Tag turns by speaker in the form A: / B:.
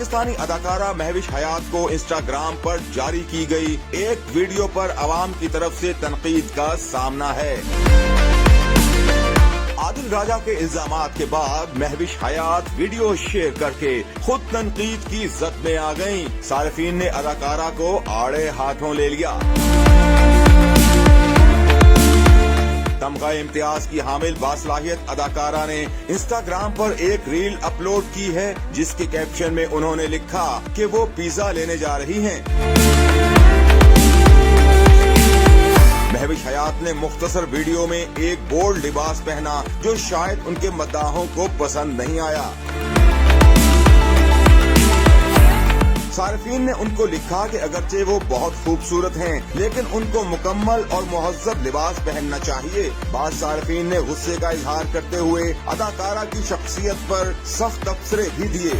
A: पाकिस्तानी अदाकारा महविश हयात को इंस्टाग्राम पर जारी की गई एक वीडियो पर अवाम की तरफ से तनकीद का सामना है। आदिल राजा के इल्जामात के बाद महविश हयात वीडियो शेयर करके खुद तनकीद की जद में आ गईं। सारिफीन ने अदाकारा को आड़े हाथों ले लिया। तमगा इम्तियाज की हामिल बासलाहियत अदाकारा ने इंस्टाग्राम पर एक रील अपलोड की है, जिसके कैप्शन में उन्होंने लिखा कि वो पिज्जा लेने जा रही हैं। महविश हयात ने मुख्तसर वीडियो में एक बोल्ड लिबास पहना जो शायद उनके मद्दाहों को पसंद नहीं आया। सारिफीन ने उनको लिखा कि अगरचे वो बहुत खूबसूरत हैं, लेकिन उनको मुकम्मल और मुहज्जब लिबास पहनना चाहिए। बाद सारिफीन ने गुस्से का इजहार करते हुए अदाकारा की शख्सियत पर सख्त तबसरे भी दिए।